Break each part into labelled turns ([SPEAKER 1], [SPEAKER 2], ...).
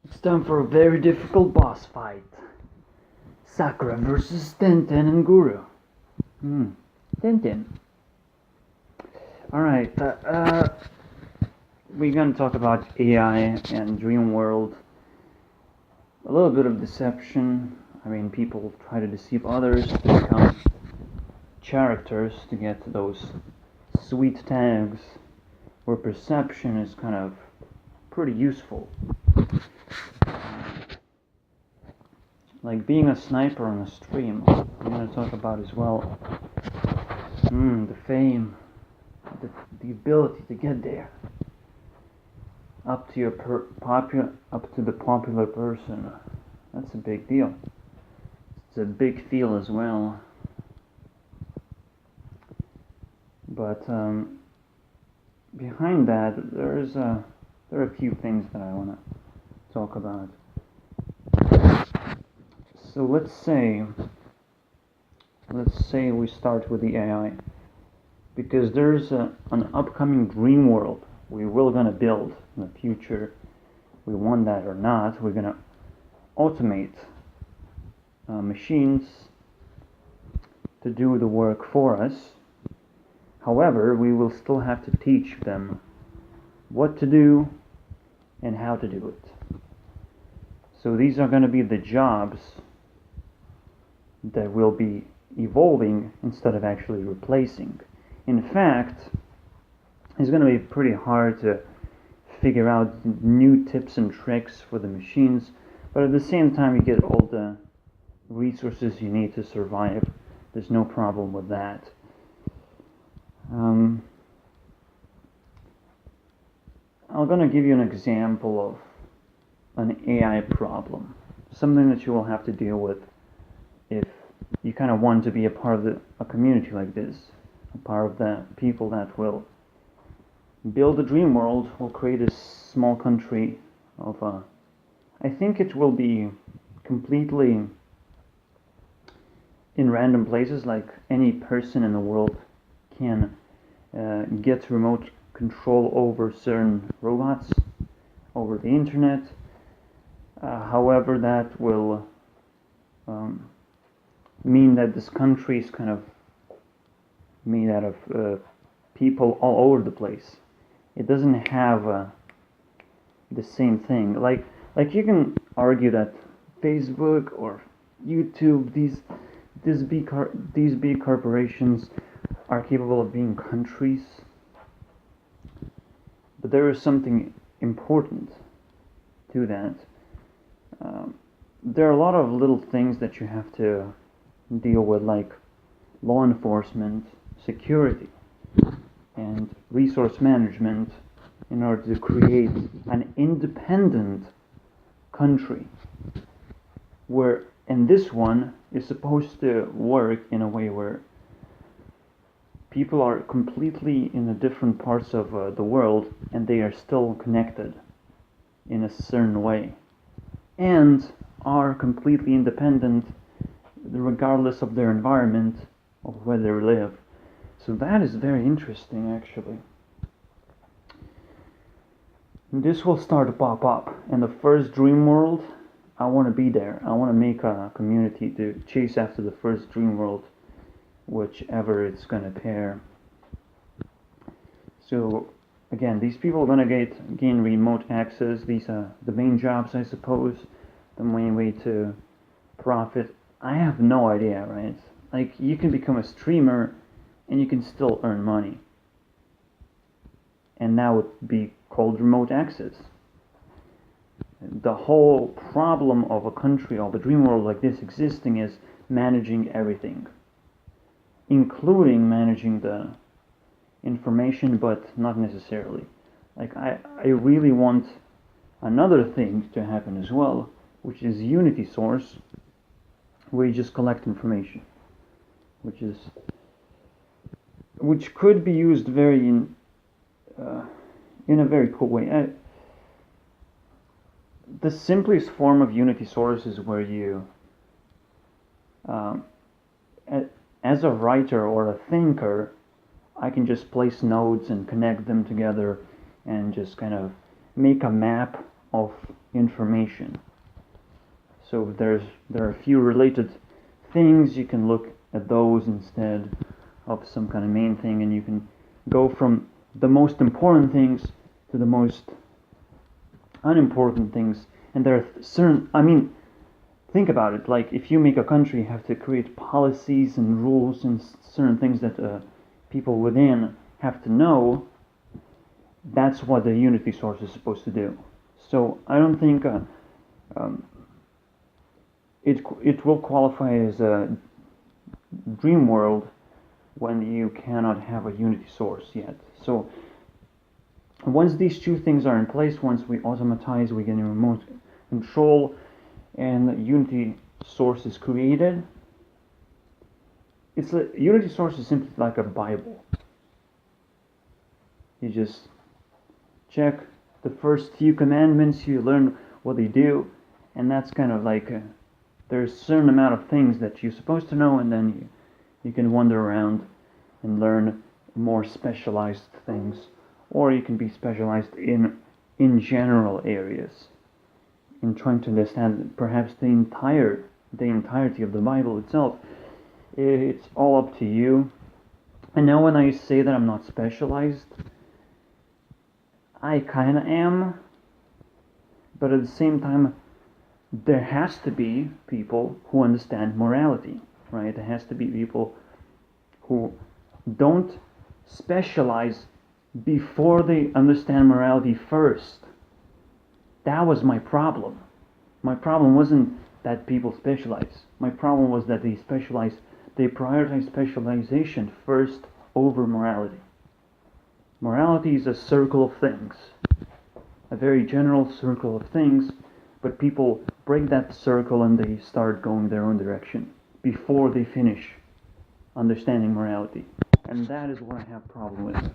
[SPEAKER 1] It's time for a very difficult boss fight. Sakura versus Tenten and Guru. Tenten. Alright, we're gonna talk about AI and Dreamworld. A little bit of deception. I mean, people try to deceive others to become characters to get those sweet tags where perception is kind of pretty useful. Like being a sniper on a stream, I'm going to talk about as well. The fame, the ability to get there, up to the popular person. That's a big deal. It's a big deal as well. But behind that, there are a few things that I want to talk about. So let's say we start with the AI, because there's an upcoming dream world we will gonna build in the future. We want that or not, we're gonna automate machines to do the work for us. However, we will still have to teach them what to do and how to do it. So these are going to be the jobs that will be evolving instead of actually replacing. In fact, it's going to be pretty hard to figure out new tips and tricks for the machines, but at the same time you get all the resources you need to survive. There's no problem with that. I'm going to give you an example of an AI problem, something that you will have to deal with if you kind of want to be a part of a community like this, a part of the people that will build a dream world, will create a small country of I think it will be completely in random places, like any person in the world can get remote control over certain robots over the internet. However, that will mean that this country is kind of made out of people all over the place. It doesn't have the same thing. Like you can argue that Facebook or YouTube, these big corporations are capable of being countries, but there is something important to that. There are a lot of little things that you have to deal with, like law enforcement, security, and resource management, in order to create an independent country and this one is supposed to work in a way where people are completely in the different parts of the world, and they are still connected in a certain way, and are completely independent regardless of their environment, of where they live. So that is very interesting, actually. This will start to pop up, and the first dream world, I want to be there. I want to make a community to chase after the first dream world, whichever it's going to pair. So again, these people are going to gain remote access. These are the main jobs, I suppose, the main way to profit. I have no idea, right? Like, you can become a streamer and you can still earn money, and that would be called remote access. The whole problem of a country, of a dream world like this existing, is managing everything, including managing the information, but not necessarily. Like, I really want another thing to happen as well, which is Unity source, where you just collect information, which could be used in a very cool way. The simplest form of Unity source is where you, as a writer or a thinker, I can just place nodes and connect them together and just kind of make a map of information. So if there are a few related things, you can look at those instead of some kind of main thing, and you can go from the most important things to the most unimportant things. And there are certain, think about it, like if you make a country, you have to create policies and rules and certain things that people within have to know. That's what the Unity source is supposed to do. So I don't think it will qualify as a Dreamworld when you cannot have a Unity source yet. So once these two things are in place, once we automatize, we get a remote control, and the Unity source is created, Unity source is simply like a Bible. You just check the first few commandments, you learn what they do, and that's kind of like there's a certain amount of things that you're supposed to know, and then you can wander around and learn more specialized things, or you can be specialized in general areas, in trying to understand perhaps the entirety of the Bible itself. It's all up to you. And now when I say that I'm not specialized, I kind of am, but at the same time, there has to be people who understand morality, right? There has to be people who don't specialize before they understand morality first. That was my problem. My problem wasn't that people specialize. My problem was that they prioritize specialization first over morality. Morality is a circle of things, a very general circle of things, but people break that circle and they start going their own direction before they finish understanding morality. And that is what I have a problem with.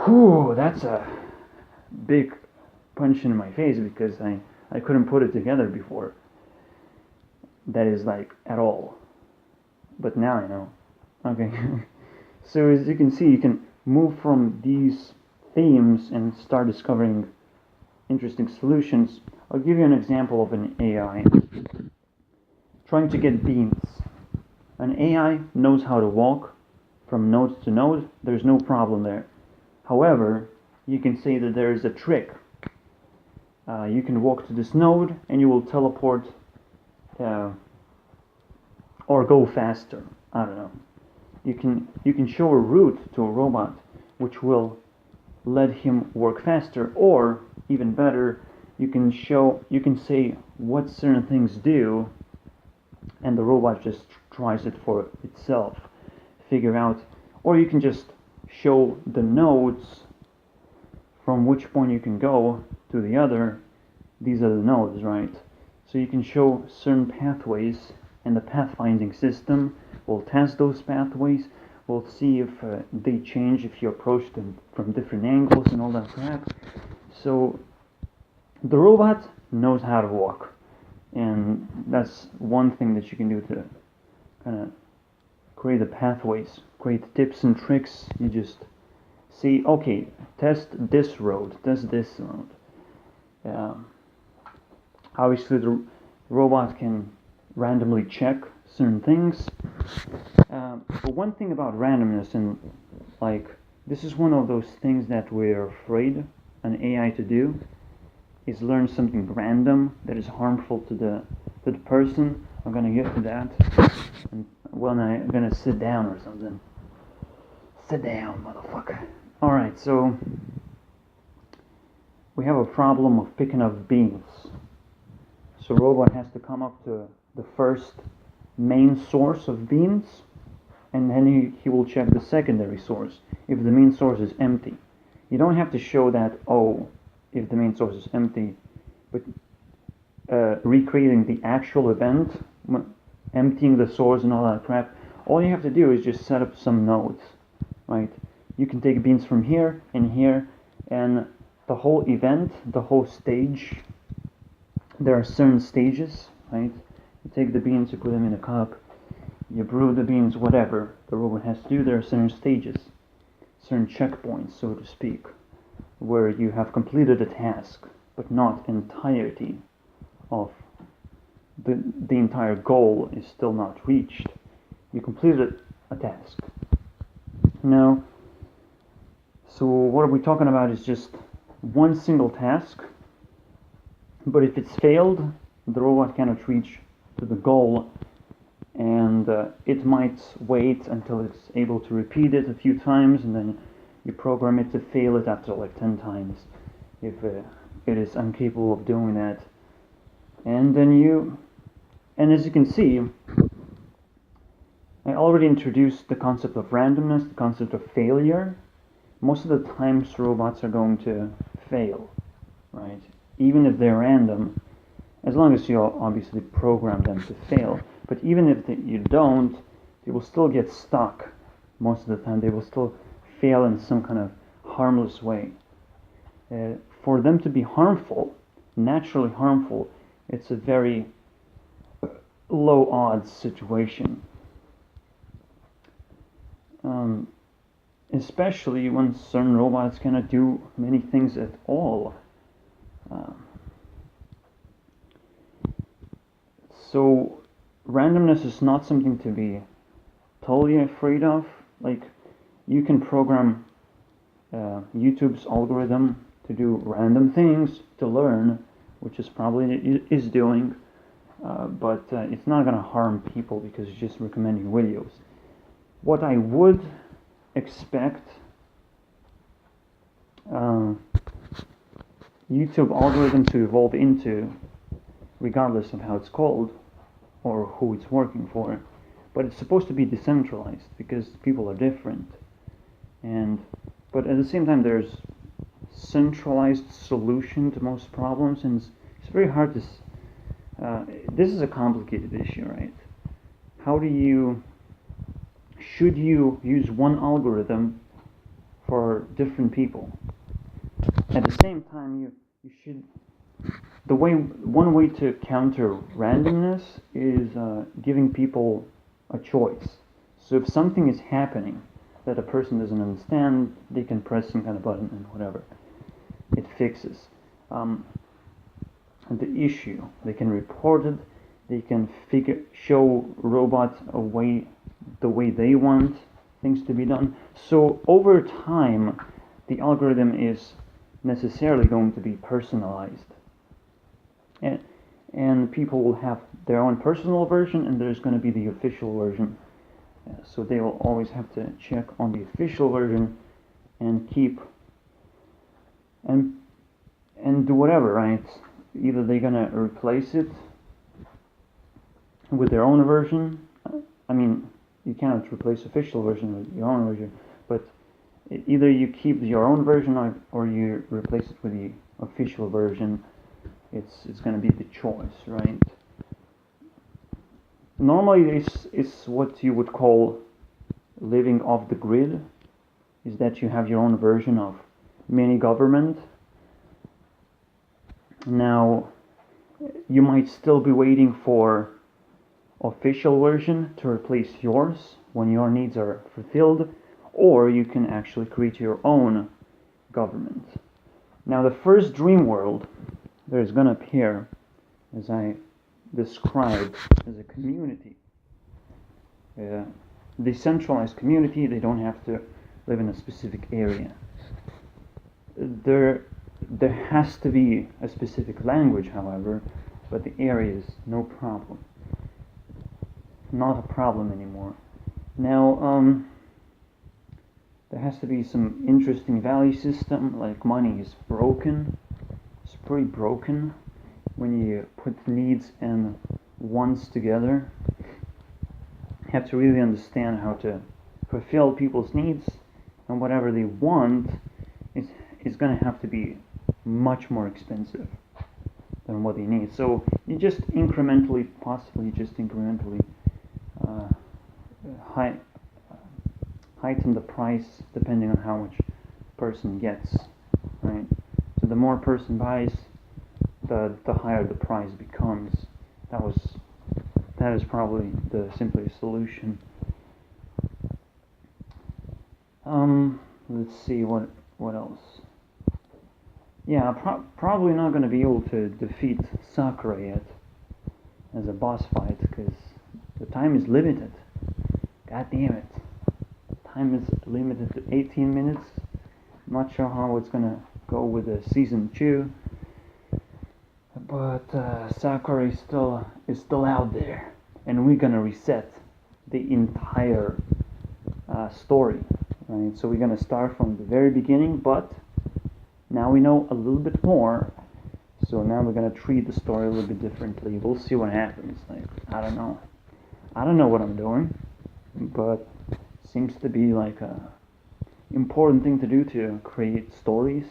[SPEAKER 1] Whew, that's a big punch in my face, because I couldn't put it together before. That is like at all. But now I know. Okay. So as you can see, you can move from these themes and start discovering interesting solutions. I'll give you an example of an AI trying to get beans. An AI knows how to walk from node to node. There's no problem there. However, you can say that there is a trick. You can walk to this node and you will teleport or go faster. I don't know. You can show a route to a robot which will let him work faster, or even better, you can say what certain things do, and the robot just tries it for itself, figure out, or you can just show the nodes from which point you can go to the other. These are the nodes, right? So you can show certain pathways, and the pathfinding system will test those pathways. We'll see if they change if you approach them from different angles and all that crap. So the robot knows how to walk, and that's one thing that you can do to kind of create the pathways, create tips and tricks. You just see, okay, test this road, test this road. Obviously the robot can randomly check certain things. But one thing about randomness, and like this is one of those things that we're afraid an AI to do, is learn something random that is harmful to the person. I'm gonna get to that, and when I'm gonna sit down or something. Sit down, motherfucker. All right, so we have a problem of picking up beans. So robot has to come up to the first main source of beans, and then he will check the secondary source if the main source is empty. You don't have to show that, if the main source is empty, but recreating the actual event, emptying the source and all that crap, all you have to do is just set up some nodes, right? You can take beans from here and here, and the whole event, the whole stage, there are certain stages, right? You take the beans, you put them in a cup, you brew the beans, whatever the robot has to do. There are certain stages, certain checkpoints, so to speak, where you have completed a task. but not entirety of the entire goal is still not reached. You completed a task. Now, so what we're talking about is just one single task, but if it's failed, the robot cannot reach to the goal, and it might wait until it's able to repeat it a few times, and then you program it to fail it after like 10 times if it is incapable of doing that. And then and as you can see, I already introduced the concept of randomness, the concept of failure. Most of the times robots are going to fail, right? Even if they're random, as long as you obviously program them to fail. But even if you don't, they will still get stuck most of the time. They will still fail in some kind of harmless way. For them to be harmful, naturally harmful, it's a very low odds situation. Especially when certain robots cannot do many things at all. So randomness is not something to be totally afraid of. Like, you can program YouTube's algorithm to do random things to learn, which is probably is doing, but it's not going to harm people because it's just recommending videos. What I would expect YouTube algorithm to evolve into, regardless of how it's called or who it's working for, but it's supposed to be decentralized because people are different, but at the same time there's centralized solution to most problems, and it's very hard to this is a complicated issue, right? Should you use one algorithm for different people? At the same time, you should. One way to counter randomness is giving people a choice. So if something is happening that a person doesn't understand, they can press some kind of button and whatever, it fixes the issue. They can report it. They can show robots the way they want things to be done. So over time, the algorithm is necessarily going to be personalized. And people will have their own personal version, and there's going to be the official version. So they will always have to check on the official version and keep and do whatever, right? Either they're going to replace it with their own version. I mean, you cannot replace official version with your own version, but either you keep your own version or you replace it with the official version. It's going to be the choice, right? Normally, it's what you would call living off the grid, is that you have your own version of mini government. Now, you might still be waiting for official version to replace yours when your needs are fulfilled, or you can actually create your own government. Now, the first dream world that is going to appear, as I described, as a community, decentralized community. They don't have to live in a specific area. There has to be a specific language, however, but the area is no problem. Not a problem anymore. Now, there has to be some interesting value system, like money is broken. It's pretty broken when you put needs and wants together. You have to really understand how to fulfill people's needs, and whatever they want is going to have to be much more expensive than what they need. So you just possibly incrementally heighten the price depending on how much person gets, right? So the more person buys, the higher the price becomes. That is probably the simplest solution. Let's see what else. Yeah, probably not going to be able to defeat Sakura yet as a boss fight because the time is limited. God damn it. Time is limited to 18 minutes. Not sure how it's going to go with the season 2. But Sakura is still out there. And we're going to reset the entire story. Right? So we're going to start from the very beginning, but now we know a little bit more, so now we're gonna treat the story a little bit differently. We'll see what happens. Like, I don't know what I'm doing, but it seems to be like a important thing to do to create stories.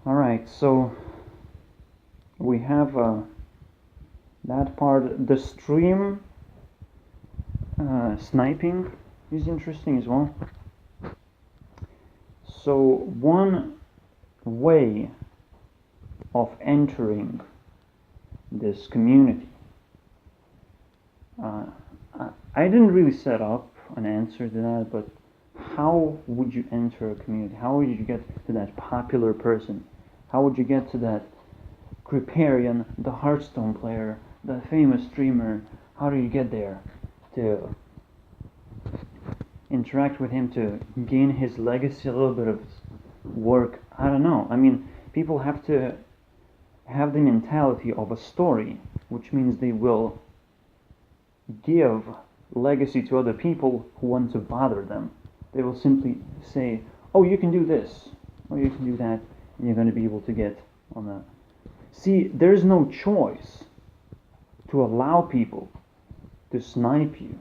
[SPEAKER 1] Alright, so we have that part. The stream sniping is interesting as well. So one way of entering this community, I didn't really set up an answer to that, but how would you enter a community? How would you get to that popular person? How would you get to that Kriparian, the Hearthstone player, the famous streamer? How do you get there to interact with him, to gain his legacy, a little bit of work? I don't know. I mean, people have to have the mentality of a story, which means they will give legacy to other people who want to bother them. They will simply say, oh, you can do this, or you can do that, and you're going to be able to get on the... See, there's no choice to allow people to snipe you.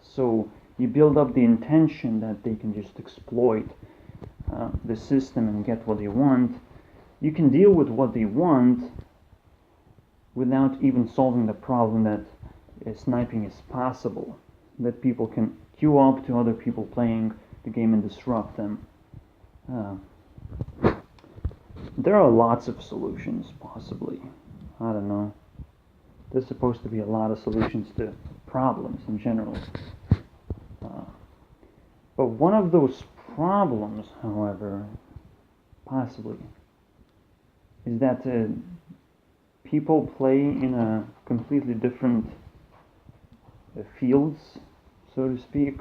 [SPEAKER 1] So you build up the intention that they can just exploit the system and get what they want. You can deal with what they want without even solving the problem that sniping is possible, that people can queue up to other people playing the game and disrupt them. There are lots of solutions, possibly. I don't know. There's supposed to be a lot of solutions to problems in general. But one of those problems, however, possibly, is that people play in a completely different fields, so to speak.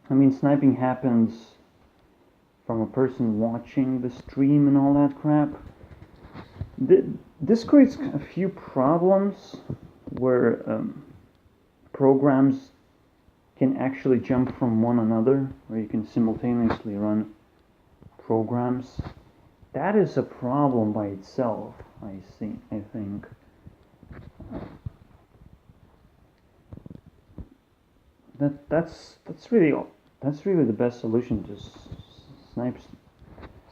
[SPEAKER 1] I mean, sniping happens from a person watching the stream and all that crap. This creates a few problems where programs can actually jump from one another, where you can simultaneously run programs. That is a problem by itself, I think. That's really the best solution to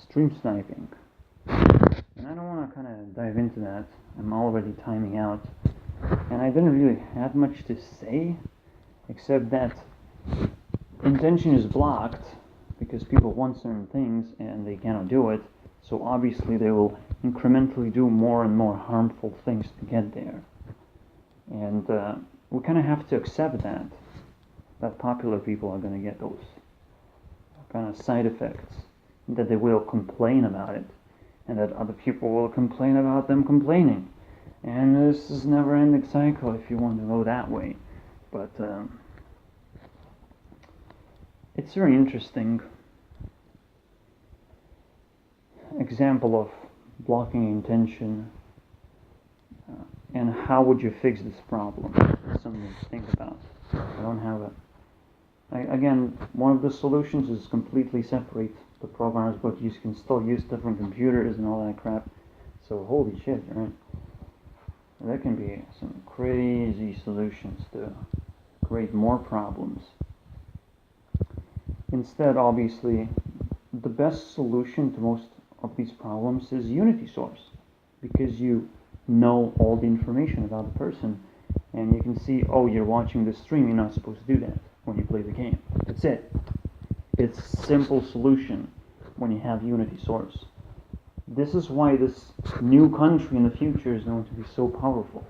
[SPEAKER 1] stream sniping. And I don't want to kind of dive into that. I'm already timing out, and I didn't really have much to say, except that intention is blocked because people want certain things and they cannot do it. So obviously they will incrementally do more and more harmful things to get there. And we kind of have to accept that popular people are going to get those kind of side effects, that they will complain about it, and that other people will complain about them complaining. And this is a never-ending cycle if you want to go that way. But it's very interesting example of blocking intention, and how would you fix this problem? Something to think about. I don't have a... Again, one of the solutions is completely separate the programmers, but you can still use different computers and all that crap. So holy shit, right? There can be some crazy solutions to create more problems. Instead, obviously, the best solution to most of these problems is Unity source, because you know all the information about the person, and you can see, oh, you're watching this stream, you're not supposed to do that when you play the game. That's it. It's a simple solution when you have Unity source. This is why this new country in the future is going to be so powerful.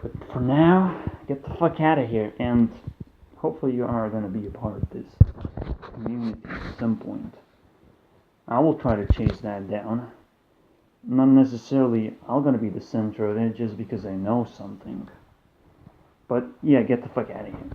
[SPEAKER 1] But for now, get the fuck out of here, and hopefully you are going to be a part of this. community at some point. I will try to chase that down. Not necessarily I'm gonna be the center of it just because I know something. But yeah, get the fuck out of here.